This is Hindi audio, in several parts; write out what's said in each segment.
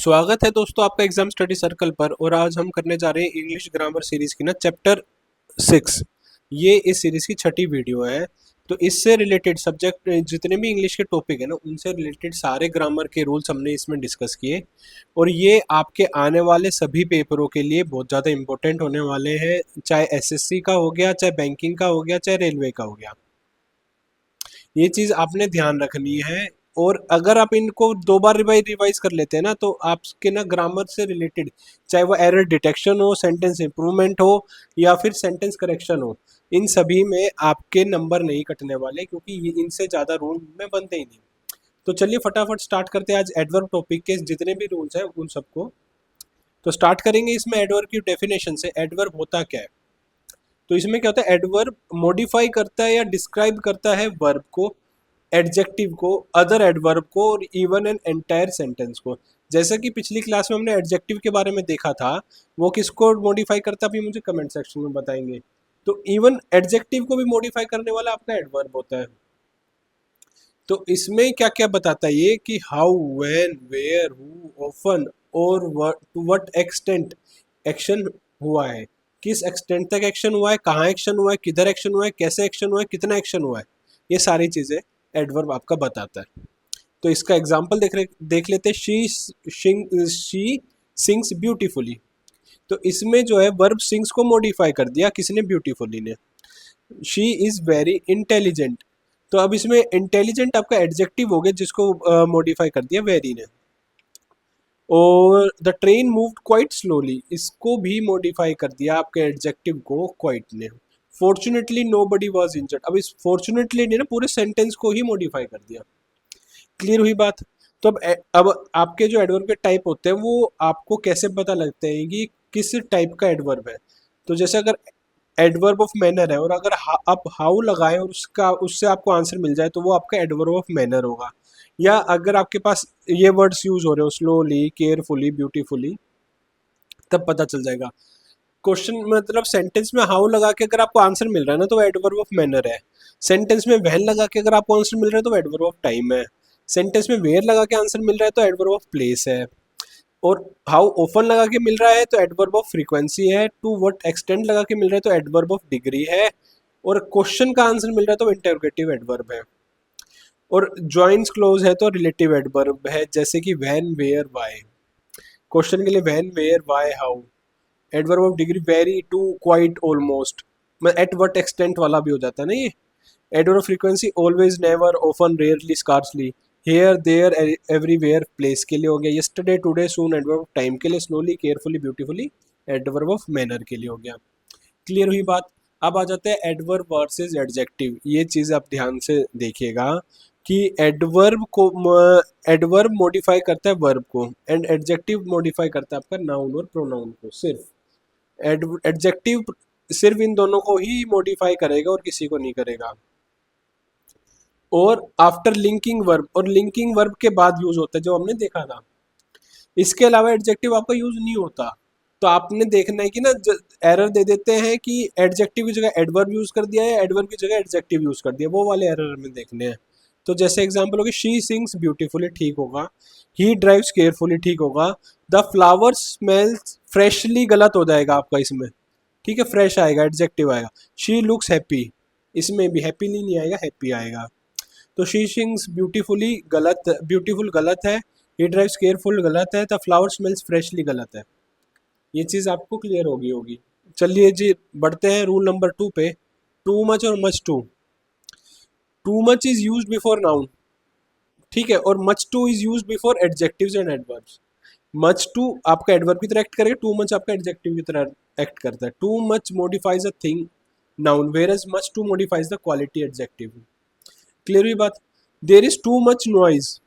स्वागत है दोस्तों आपका एग्जाम स्टडी सर्कल पर। और आज हम करने जा रहे हैं इंग्लिश ग्रामर सीरीज की ना चैप्टर 6। ये इस सीरीज की छठी वीडियो है। तो इससे रिलेटेड सब्जेक्ट जितने भी इंग्लिश के टॉपिक है ना उनसे रिलेटेड सारे ग्रामर के रूल्स हमने इसमें डिस्कस किए। और ये आपके आने वाले सभी पेपरों के लिए बहुत ज़्यादा इंपॉर्टेंट होने वाले हैं, चाहे एसएससी का हो गया, चाहे बैंकिंग का हो गया, चाहे रेलवे का हो गया। ये चीज़ आपने ध्यान रखनी है। और अगर आप इनको दो बार रिवाइज कर लेते हैं ना तो आपके ना ग्रामर से रिलेटेड, चाहे वो एरर डिटेक्शन हो, सेंटेंस इंप्रूवमेंट हो या फिर सेंटेंस करेक्शन हो, इन सभी में आपके नंबर नहीं कटने वाले, क्योंकि इनसे ज़्यादा रूल में बनते ही नहीं। तो चलिए फटाफट स्टार्ट करते हैं आज एडवर्ब टॉपिक के जितने भी रूल्स हैं उन सबको। तो स्टार्ट करेंगे इसमें एडवर्ब की डेफिनेशन से। एडवर्ब होता क्या है? तो इसमें क्या होता है, एडवर्ब मॉडिफाई करता है या डिस्क्राइब करता है वर्ब को, एडजेक्टिव को, अदर एडवर्ब को और इवन एन एंटायर सेंटेंस को। जैसा कि पिछली क्लास में हमने एडजेक्टिव के बारे में देखा था, वो किसको मॉडिफाई करता है अभी मुझे कमेंट सेक्शन में बताएंगे। तो इवन एडजेक्टिव को भी मॉडिफाई करने वाला आपका एडवर्ब होता है। तो इसमें क्या क्या बताता है ये कि how, when, where, who, often और टू व्हाट एक्सटेंट एक्शन हुआ है, किस एक्सटेंट तक एक्शन हुआ है, कहाँ एक्शन हुआ है, किधर एक्शन हुआ है, कैसे एक्शन हुआ है, कितना एक्शन हुआ है, ये सारी चीज़ें एडवर्ब आपका बताता है। तो इसका एग्जाम्पल देख लेते हैं। She sings beautifully. तो इसमें जो है वर्ब सिंग्स को मॉडिफाई कर दिया किसने? ब्यूटीफुली ने। She is very intelligent. तो अब इसमें इंटेलिजेंट आपका एडजेक्टिव हो गया जिसको मॉडिफाई कर दिया वेरी ने। और the train moved quite slowly, इसको भी मॉडिफाई कर दिया आपके एडजेक्टिव को क्वाइट ने। Fortunately nobody was injured, अब इस फॉर्चुनेटली ने ना पूरे सेंटेंस को ही मॉडिफाई कर दिया। क्लियर हुई बात? तो अब आपके जो एडवर्ब के टाइप होते हैं वो आपको कैसे पता लगते हैं कि किस टाइप का एडवर्ब है? तो जैसे अगर एडवर्ब ऑफ मैनर है और अगर आप हाउ लगाएं और उसका उससे आपको आंसर मिल जाए तो वो आपका एडवर्ब ऑफ मैनर होगा। या अगर आपके पास ये वर्ड्स यूज हो रहे हो, स्लोली, केयरफुली, ब्यूटीफुली, तब पता चल जाएगा। क्वेश्चन मतलब सेंटेंस में हाउ लगा के अगर आपको आंसर मिल रहा है ना तो एडवर्ब ऑफ मैनर है। सेंटेंस में वैन लगा के अगर आपको आंसर मिल रहा है तो एडवर्ब ऑफ टाइम है। सेंटेंस में वेयर लगा के आंसर मिल रहा है तो एडवर्ब ऑफ प्लेस है। और हाउ ओपन लगा के मिल रहा है तो एडवर्ब ऑफ फ्रीक्वेंसी है। टू व्हाट एक्सटेंट लगा के मिल रहा है तो एडवर्ब ऑफ डिग्री है। और क्वेश्चन का आंसर मिल रहा है तो इंटरोगेटिव एडवर्ब है। और जॉइंस क्लोज है तो रिलेटिव एडवर्ब है, जैसे कि व्हेन, वेयर, व्हाई। क्वेश्चन के लिए when, where, why, how. Adverb of degree very, too, quite, almost. At what extent वाला भी हो जाता है ना ये। Adverb of frequency always, never, often, rarely, scarcely. Here, there, everywhere place के लिए हो गया। Yesterday, today, soon adverb of time के लिए। Slowly, carefully, beautifully adverb of manner के लिए हो गया। क्लियर हुई बात? अब आ जाते हैं एडवर्ब वर्सेस एडजेक्टिव। ये चीज़ आप ध्यान से देखिएगा कि एडवर्ब मॉडिफाई करता है वर्ब को एंड एडजेक्टिव मॉडिफाई करता है आपका नाउन और प्रोनाउन को। सिर्फ एडजेक्टिव सिर्फ इन दोनों को ही मॉडिफाई करेगा और किसी को नहीं करेगा। और आफ्टर लिंकिंग वर्ब, और लिंकिंग वर्ब के बाद यूज होता है जो हमने देखा था। इसके अलावा एडजेक्टिव आपका यूज नहीं होता। तो आपने देखना है कि ना एरर दे देते हैं कि एडजेक्टिव की जगह एडवर्ब यूज कर दिया है, एडवर्ब की जगह एडजेक्टिव यूज कर दिया, वो वाले एरर हमें देखने हैं। तो जैसे एग्जांपल होगी शी सिंग्स ब्यूटीफुली, ठीक होगा। ही ड्राइव्स केयरफुली, ठीक होगा। द फ्लावर स्मेल्स फ्रेशली, गलत हो जाएगा आपका इसमें। ठीक है, फ्रेश आएगा, एडजेक्टिव आएगा। शी लुक्स हैप्पी, इसमें भी हैप्पीली नहीं आएगा, हैप्पी आएगा। तो शी सिंग्स ब्यूटीफुली गलत, ब्यूटीफुल गलत है। ही ड्राइव्स केयरफुल गलत है। द फ्लावर स्मेल्स फ्रेशली गलत है। ये चीज़ आपको क्लियर होगी। चलिए जी बढ़ते हैं रूल नंबर 2 पे। टू मच और much too. Too much is use before noun, ठीक है, और much too is use before adjectives and adverbs. Much too आपका एडवर्ब की तरह एक्ट करेगा, टू मच आपका एडजेक्टिव की तरह एक्ट करता है। Too much modifies a thing noun, whereas much too modifies the quality adjective. Clear हुई बात? There is too much noise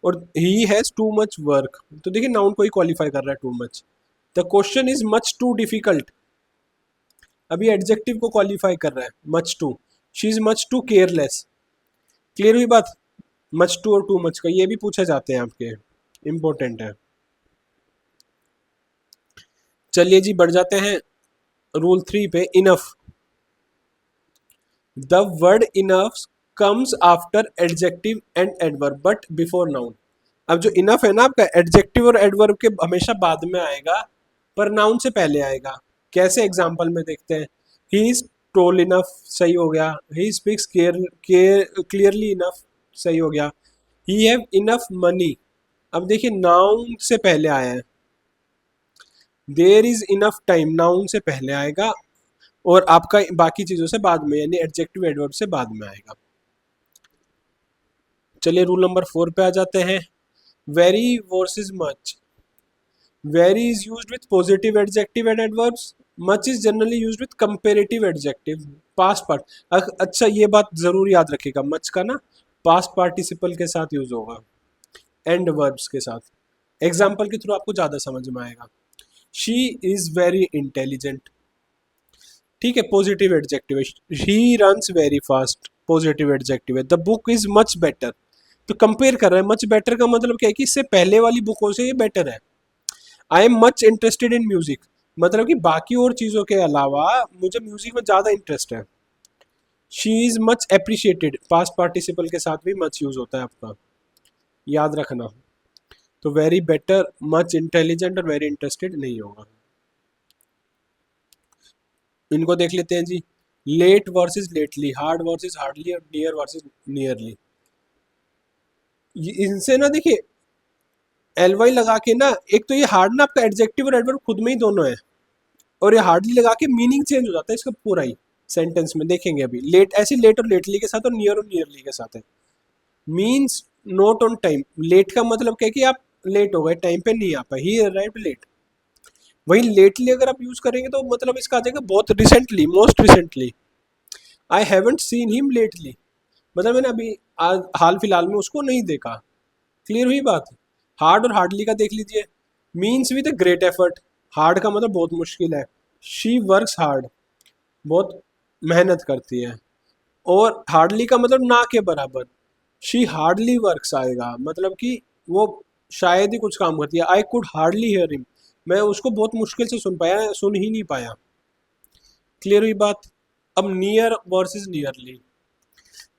और he has too much work. तो देखिए नाउन को ही क्वालिफाई कर रहा है too much. The question is much too difficult, अभी एडजेक्टिव को क्वालिफाई कर रहा है much too. She is much too careless. Clear हुई बात? मच टू और टू मच का ये भी पूछे जाते हैं आपके, इंपॉर्टेंट है। चलिए जी बढ़ जाते हैं रूल 3 पे। Enough. The word enough comes after adjective and adverb but before noun. अब जो इनफ है ना आपका, एडजेक्टिव और एडवर्ब के हमेशा बाद में आएगा, पर नाउन से पहले आएगा। कैसे, एग्जांपल में देखते हैं। ही इज टोल इनफ, सही हो गया। ही स्पीक्स क्लियरली इनफ, सही हो गया। ही हैव इनफ मनी, अब देखिए नाउन से पहले आया है। There is enough time, noun से पहले आएगा, और आपका बाकी चीजों से बाद में, यानी एडजेक्टिव एडवर्ब से बाद में आएगा। चलिए रूल नंबर 4 पे आ जाते हैं। Very versus much. Very is used with positive adjective and adverbs. Much is generally used with comparative adjective. Past part, अच्छा ये बात जरूर याद रखिएगा, much का ना past participle के साथ यूज होगा, and verbs के साथ। एग्जाम्पल के थ्रू आपको ज्यादा समझ में आएगा। She is very intelligent, ठीक है, पॉजिटिव एडजेक्टिव है। He runs very fast, positive adjective है। The book is much better, तो कंपेयर कर रहा है। मच बेटर का मतलब क्या है कि इससे पहले वाली बुकों से ये बेटर है। I am much interested in music, मतलब कि बाकी और चीज़ों के अलावा मुझे म्यूजिक में ज़्यादा इंटरेस्ट है। She is much appreciated, past participle के साथ भी मच यूज होता है आपका, याद रखना। तो वेरी बेटर, मच इंटेलिजेंट और वेरी इंटरेस्टेड नहीं होगा। इनको देख लेते हैं जी। Late versus lately, hard versus hardly, और नियर वर्सेस नियरली। इनसे ना देखिए, एल वाई लगा के ना, एक तो ये हार्ड ना आपका एडजेक्टिव और एडवर्ब खुद में ही दोनों है, और ये हार्डली लगा के मीनिंग चेंज हो जाता है इसका पूरा ही सेंटेंस में, देखेंगे अभी। लेट, ऐसी लेट और लेटली के साथ, और नियरली के साथ है। Means not on time, late का मतलब क्या है कि आप लेट हो गए, टाइम पे नहीं आ पाए, ही अराइव्ड लेट। वही लेटली अगर आप यूज करेंगे तो मतलब इसका आ जाएगा बहुत recently, most recently. I haven't seen him lately, मतलब मैंने अभी आज हाल फिलहाल में उसको नहीं देखा। क्लियर हुई बात। हार्ड और हार्डली का देख लीजिए। Means with a great effort, hard का मतलब बहुत मुश्किल है। शी वर्क्स हार्ड, बहुत मेहनत करती है। और हार्डली का मतलब ना के बराबर, शी हार्डली वर्क्स आएगा, मतलब कि वो शायद ही कुछ काम करती है। I could hardly hear him, मैं उसको बहुत मुश्किल से सुन पाया, सुन ही नहीं पाया। क्लियर हुई बात। अब नियर वर्सेस नियरली।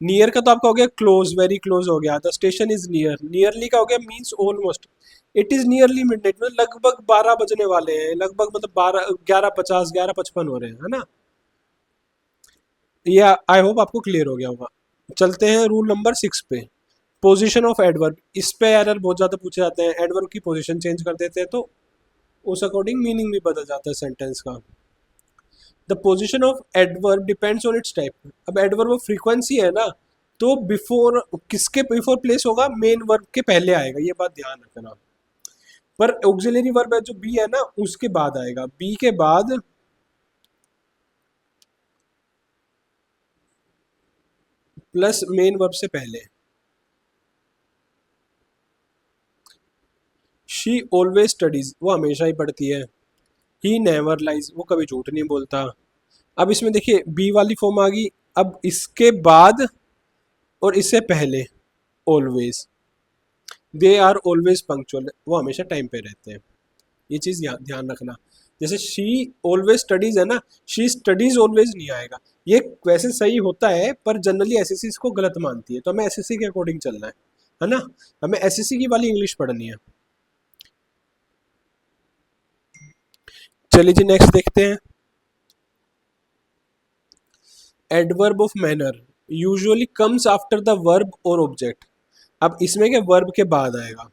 नियर का तो आपका हो गया क्लोज, वेरी क्लोज हो गया। The station is near. Nearly का हो गया means almost. It is nearly midnight, मतलब लगभग 12 बजने वाले हैं, लगभग मतलब 11:50, 11:55 हो रहे हैं, है ना। ये आई होप आपको क्लियर हो गया होगा। चलते हैं रूल नंबर 6 पे। पोजीशन ऑफ एडवर्ब, इस पे एरर बहुत ज़्यादा पूछे जाते हैं। एडवर्ब की पोजीशन चेंज कर देते हैं तो उस अकॉर्डिंग मीनिंग भी बदल जाता है सेंटेंस का। The position of adverb depends on it's type. अब एडवर्ब फ्रीक्वेंसी है ना, तो बिफोर, किसके बिफोर प्लेस होगा, मेन वर्ब के पहले आएगा, ये बात ध्यान रखना। पर ऑक्सिलरी वर्ब है जो बी है ना, उसके बाद आएगा, बी के बाद प्लस मेन वर्ब से पहले। शी ऑलवेज स्टडीज, वो हमेशा ही पढ़ती है। ही नेवर लाइज, वो कभी झूठ नहीं बोलता। अब इसमें देखिए बी वाली फॉर्म आ गई। अब इसके बाद और इससे पहले always. They are always punctual, वो हमेशा टाइम पे रहते हैं। ये चीज़ ध्यान रखना। जैसे शी ऑलवेज स्टडीज है ना, शी स्टडीज ऑलवेज नहीं आएगा। ये वैसे सही होता है, पर जनरली एसएससी इसको गलत मानती है, तो हमें एसएससी के अकॉर्डिंग चलना है ना। हमें एसएससी की वाली इंग्लिश पढ़नी है। चलिए जी नेक्स्ट देखते हैं। Adverb of manner usually comes after the verb और ऑब्जेक्ट। अब इसमें क्या, वर्ब के बाद आएगा।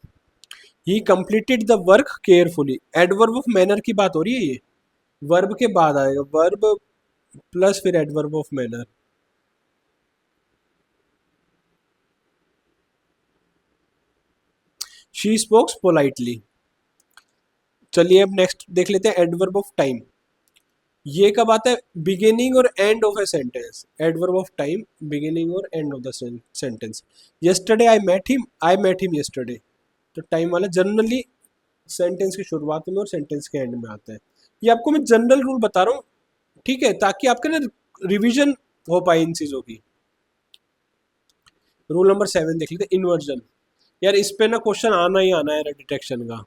ही completed the work carefully, adverb of manner की बात हो रही है ये, वर्ब के बाद आएगा, वर्ब प्लस फिर adverb of manner. She spokes politely. चलिए अब नेक्स्ट देख लेते हैं एडवर्ब ऑफ टाइम। ये कब आता है, बिगिनिंग और end of a sentence. Adverb of time, beginning और end of the sentence. Yesterday I met him yesterday, तो टाइम वाला जनरली सेंटेंस की शुरुआत में और सेंटेंस के एंड में आता है। ये आपको मैं जनरल रूल बता रहा हूँ, ठीक है, ताकि आपका ना रिवीजन हो पाए इन चीजों की। रूल नंबर 7 देख लेते, इन्वर्जन। यार इस पे ना क्वेश्चन आना ही आना है डिटेक्शन का,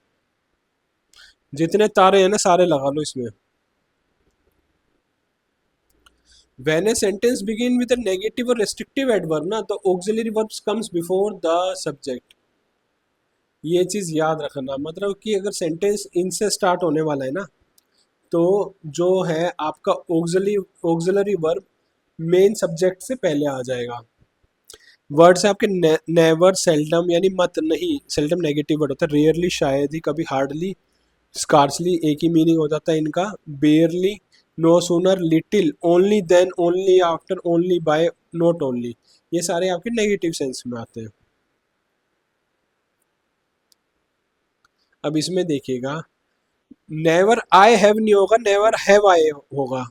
जितने तारे हैं ना सारे लगा लो इसमें। When a sentence begin with a negative or restrictive adverb ना, तो auxiliary verbs comes before the subject. ये चीज याद रखना, मतलब कि अगर सेंटेंस इनसे स्टार्ट होने वाला है ना, तो जो है आपका ऑक्सिलरी वर्ब मेन सब्जेक्ट से पहले आ जाएगा। वर्ड्स है आपके नेवर, सेल्डम यानी मत नहीं, सेल्डम नेगेटिव वर्ड होता है, रेयरली शायद ही, कभी हार्डली, स्कार्सली एक ही मीनिंग हो जाता है इनका, barely, no sooner, little, only then, only after, only by, not only, ये सारे आपके नेगेटिव सेंस में आते हैं। अब इसमें देखिएगा, नेवर आई हैव नहीं होगा, नेवर हैव आई होगा।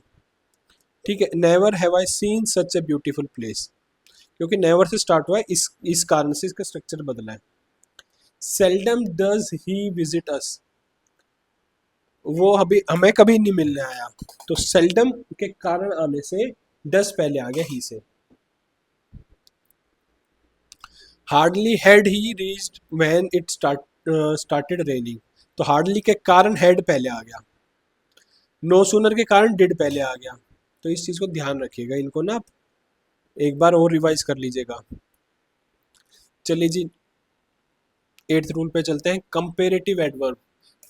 ठीक है, never have I scene such a beautiful place, क्योंकि नेवर से स्टार्ट हुआ है, इस कारण से इसका स्ट्रक्चर बदला है। Seldom does he visit us, वो अभी हमें कभी नहीं मिलने आया, तो सेल्डम के कारण आने से डस पहले आ गया ही से। Hardly had he reached when it started raining, तो हार्डली के कारण हैड पहले आ गया, नो सूनर के कारण डिड पहले आ गया। तो इस चीज को ध्यान रखिएगा, इनको ना आप एक बार और रिवाइज कर लीजिएगा। चलिए जी, एट्थ रूल पे चलते हैं, कंपेरेटिव एडवर्ब।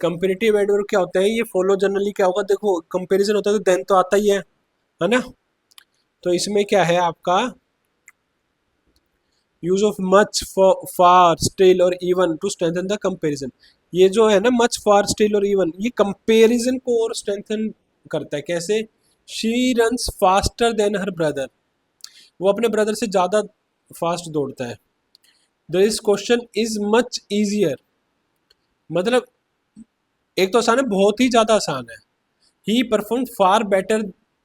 कंपेरेटिव एडवर्ब क्या होता है, ये फॉलो जनरली क्या होगा, देखो कंपैरिजन होता है तो देन तो आता ही है ना। तो इसमें क्या है आपका, use of much, far, still और even to strengthen the comparison. ये जो है ना मच, फार, स्टिल और इवन, ये कंपैरिजन को और स्ट्रेंथन करता है। कैसे, she runs faster than her brother, वो अपने ब्रदर से ज़्यादा फास्ट दौड़ता है। This question is much easier, मतलब एक तो आसान है, बहुत ही ज़्यादा आसान है। He perform far better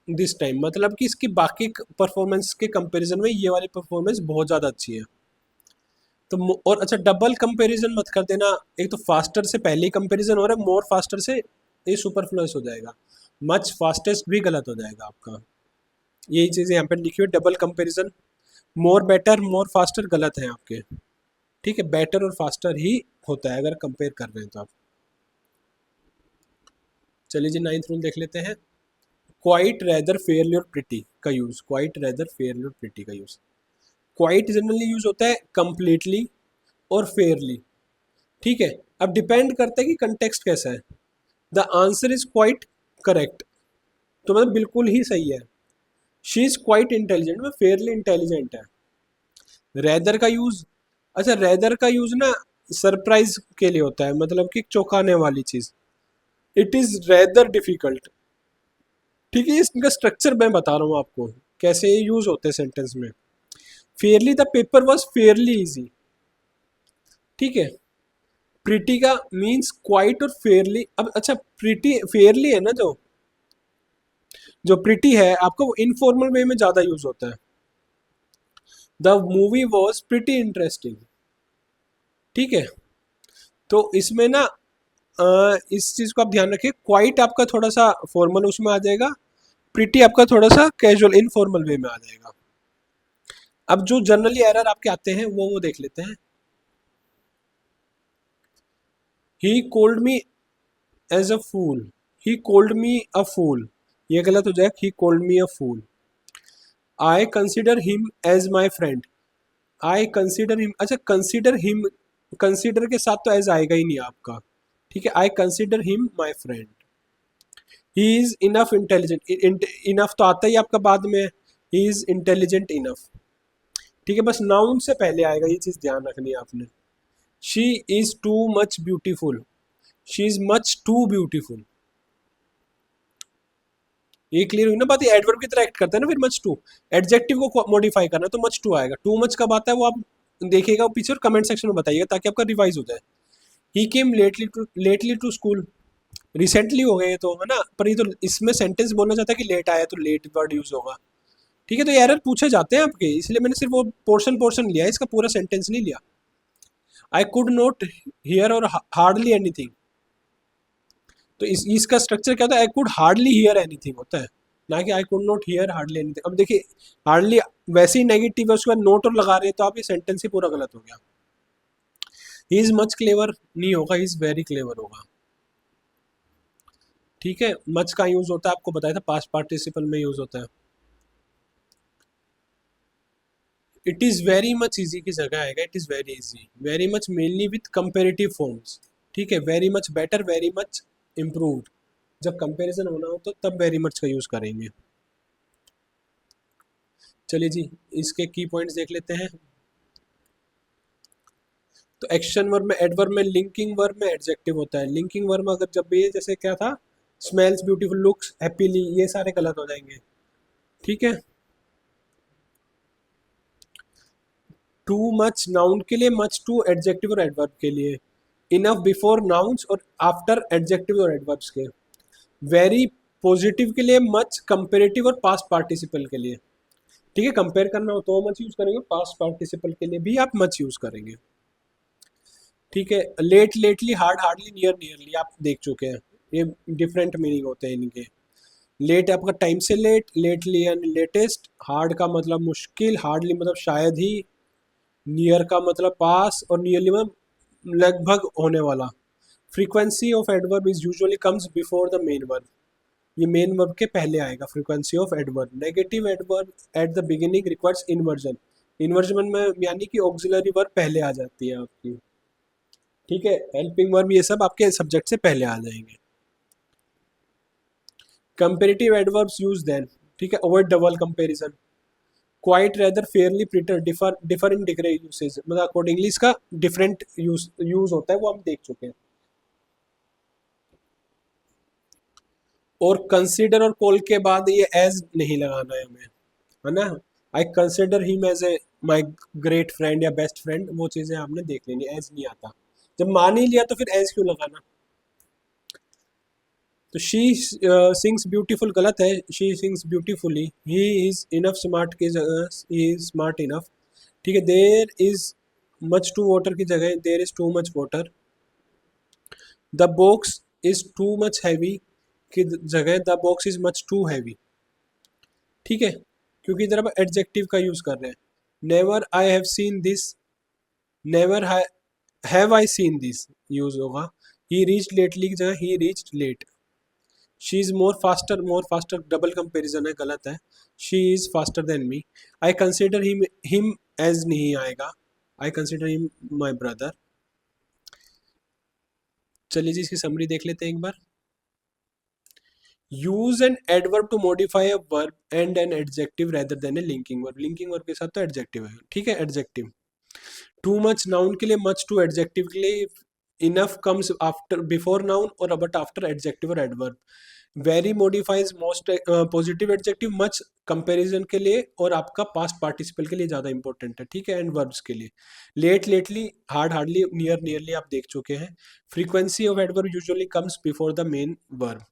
this time, मतलब कि इसकी बाकी परफॉर्मेंस के कंपैरिजन में ये वाली परफॉर्मेंस बहुत ज़्यादा अच्छी है। तो और अच्छा, डबल कंपैरिजन मत कर देना, एक तो फास्टर से पहले ही कंपैरिजन हो रहा है, मोर फास्टर से ये सुपरफ्लुअस हो जाएगा, मच फास्टेस्ट भी गलत हो जाएगा आपका। यही चीज़ें यहाँ पे लिखी हुई, double comparison, more better, more faster गलत है आपके। ठीक है, बेटर और फास्टर ही होता है अगर कंपेयर कर रहे हैं तो आप। चलिए जी, नाइन्थ रूल देख लेते हैं, क्वाइट रेदर फेयरली और प्रिटी का यूज। क्वाइट रेदर फेयरली और प्रिटी का यूज, क्वाइट जनरली यूज होता है कंप्लीटली और फेयरली। ठीक है, अब डिपेंड करता है कि कंटेक्स्ट कैसा है। The answer is quite correct, तो मतलब बिल्कुल ही सही है। शी इज क्वाइट इंटेलिजेंट में फेयरली इंटेलिजेंट है। रेदर का यूज, अच्छा रेदर का यूज ना सरप्राइज के लिए होता है, मतलब कि चौंकाने वाली चीज। It is rather difficult. ठीक है, इसका स्ट्रक्चर मैं बता रहा हूँ आपको कैसे ये यूज होते हैं सेंटेंस में। Fairlie the paper was Fairlie easy. ठीक है, प्रिटी का मीन्स क्वाइट और फेयरली। अब अच्छा, प्रिटी फेयरली है ना, जो प्रिटी है आपका वो इनफॉर्मल वे में ज्यादा यूज होता है। The movie was pretty interesting. ठीक है, तो इसमें ना इस चीज को आप ध्यान रखिए, क्वाइट आपका थोड़ा सा फॉर्मल उसमें आ जाएगा, प्रिटी आपका थोड़ा सा कैजुअल इनफॉर्मल वे में आ जाएगा। अब जो जनरली एरर आपके आते हैं वो देख लेते हैं। He called me as a fool, he called me a fool, ये गलत हो जाएगा, he called me a fool. I consider him as my friend, I consider him, अच्छा कंसिडर हिम, कंसिडर के साथ तो एज आएगा ही नहीं आपका। ठीक है, आई consider him my friend. He is enough intelligent, enough तो आता ही आपका बाद में, ही इज इंटेलिजेंट इनफ। ठीक है, बस नाउन से पहले आएगा, ये चीज ध्यान रखनी है आपने। She is too much beautiful, she is much too beautiful. ये क्लियर हुई ना बात, एडवर्ब की तरह एक्ट करता है ना फिर मच टू। एडजेक्टिव को मॉडिफाई करना तो मच टू आएगा, टू मच कब आता है वो आप देखिएगा पीछे और कमेंट सेक्शन में बताइएगा ताकि आपका रिवाइज हो जाए। ही केम लेटली टू स्कूल, रिसेंटली हो गए तो है ना, पर ये तो इसमें सेंटेंस बोलना चाहता है कि लेट आया तो लेट वर्ड यूज होगा। ठीक है, तो ये एरर पूछे जाते हैं आपके, इसलिए मैंने सिर्फ वो पोर्शन पोर्शन लिया है, इसका पूरा सेंटेंस नहीं लिया। आई कुड नॉट हियर और हार्डली एनीथिंग, तो इसका स्ट्रक्चर क्या होता है, I could hardly hear anything होता है, ना कि I could not here hardly anything. अब देखिए, हार्डली वैसे ही नेगेटिव है, उसके बाद नोट और लगा रहे हैं तो आप ये सेंटेंस ही पूरा गलत हो गया। ही इज मच क्लेवर नहीं होगा, ही इज वेरी क्लेवर होगा। ठीक है, मच का यूज होता है, आपको बताया था पास्ट पार्टिसिपल में यूज होता है। It is very much easy की जगह आएगा, it is very easy, very much mainly with comparative forms, ठीक है, very much better, very much improved, जब कंपैरिजन होना हो तो तब वेरी मच का यूज़ करेंगे। चलिए जी, इसके की पॉइंट्स देख लेते हैं। तो एक्शन वर्ब में, एडवर्ब में, लिंकिंग वर्ब में एडजेक्टिव होता है। लिंकिंग वर्ब में अगर जब भी जैसे क्या था, स्मेल्स ब्यूटीफुल, लुक्स हैप्पीली, ये सारे गलत हो जाएंगे, ठीक है। टू मच नाउन के लिए, मच टू एडजेक्टिव और एडवर्ब के लिए, इनफ बिफोर नाउन्स और आफ्टर एडजेक्टिव और एडवर्ब्स के, वेरी पॉजिटिव के लिए मच, कंपेरेटिव और पास्ट पार्टिसिपल के लिए, ठीक है। कंपेयर करना हो तो मच यूज करेंगे, पास्ट पार्टिसिपल के लिए भी आप मच यूज करेंगे, ठीक है। Late, lately, hard, hardly, near, nearly आप देख चुके हैं, ये डिफरेंट मीनिंग होते हैं इनके। लेट आपका टाइम से लेट, लेटली यानी लेटेस्ट, हार्ड का मतलब मुश्किल, हार्डली मतलब शायद ही, नियर का मतलब पास, और नियरली मतलब लगभग होने वाला। Frequency of adverb is usually comes before the main verb, ये मेन वर्ब के पहले आएगा। Frequency of adverb, negative adverb eight the beginning requires inversion, inversion में यानी कि ऑक्सिलरी वर्ब पहले आ जाती है आपकी, ठीक है। हेल्पिंग वर्ब ये सब आपके सब्जेक्ट से पहले आ जाएंगे। कंपेरेटिव एडवर्ब्स यूज देन, ठीक है, avoid double comparison, quite rather, fairly, pretty, differ, differ in degree usage, मतलब अकॉर्डिंगली इसका डिफरेंट यूज होता है, वो हम देख चुके हैं। और कंसीडर और कॉल के बाद ये एज नहीं लगाना है हमें, है ना। I consider him as a my great friend या बेस्ट फ्रेंड, वो चीज़ें आपने देख लेनी, एज नहीं आता। जब मान ही लिया तो फिर एज क्यों लगाना। तो शी सिंग्स ब्यूटीफुल गलत है, she sings beautifully, he is enough smart की जगह ही इज स्मार्ट इनफ, ठीक है। There is much too water की जगह there is too much water, the box is too much heavy की जगह the box is much too heavy, ठीक है, क्योंकि इधर आप एडजेक्टिव का यूज कर रहे हैं। Never I have seen this, never have I seen this use होगा। ही रीच लेटली की जगह he reach late. She is more faster double comparison है, गलत है। She is faster than me. I consider him as नहीं आएगा, I consider him my brother. चलिए जी, इसकी समरी देख लेते हैं एक बार। Use an adverb to modify a verb and an adjective rather then A linking verb, linking verb के साथ तो एडजेक्टिव है, ठीक है, एडजेक्टिव। टू मच नाउन के लिए, मच टू एडजेक्टिव के लिए, enough comes after before noun और बट आफ्टर एडजेक्टिव और adverb. Very modifies most positive adjective, much comparison के लिए और आपका पास्ट पार्टिसिपल के लिए ज़्यादा इंपॉर्टेंट है, ठीक है, एंड वर्ब्स के लिए। Late, lately, hard, hardly, near, nearly आप देख चुके हैं। Frequency of adverb usually comes before the main verb,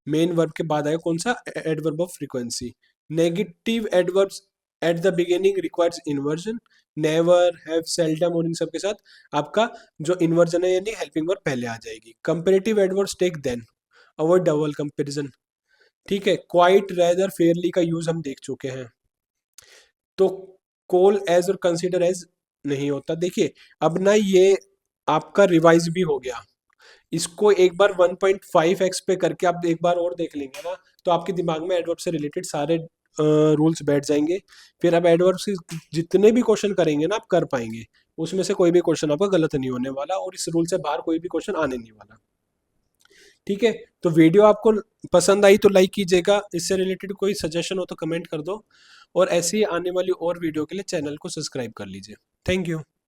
main verb के बाद आएगा कौन सा, adverb of frequency. Negative adverbs at the beginning requires inversion, never, have, seldom और इन सब के साथ आपका जो इन्वर्जन है यानी हेल्पिंग वर्ब पहले आ जाएगी। Comparative adverbs take than, avoid double comparison, ठीक है। क्वाइट, रेदर, फेयरली का यूज हम देख चुके हैं। तो कॉल एज और कंसीडर एज नहीं होता। देखिए अब ना ये आपका रिवाइज भी हो गया, इसको एक बार 1.5x पे करके आप एक बार और देख लेंगे ना, तो आपके दिमाग में एडवर्ब से रिलेटेड सारे रूल्स बैठ जाएंगे। फिर आप एडवर्ब से जितने भी क्वेश्चन करेंगे ना आप कर पाएंगे, उसमें से कोई भी क्वेश्चन आपका गलत नहीं होने वाला और इस रूल से बाहर कोई भी क्वेश्चन आने नहीं वाला, ठीक है। तो वीडियो आपको पसंद आई तो लाइक कीजिएगा, इससे रिलेटेड कोई सजेशन हो तो कमेंट कर दो, और ऐसी आने वाली और वीडियो के लिए चैनल को सब्सक्राइब कर लीजिए। Thank you.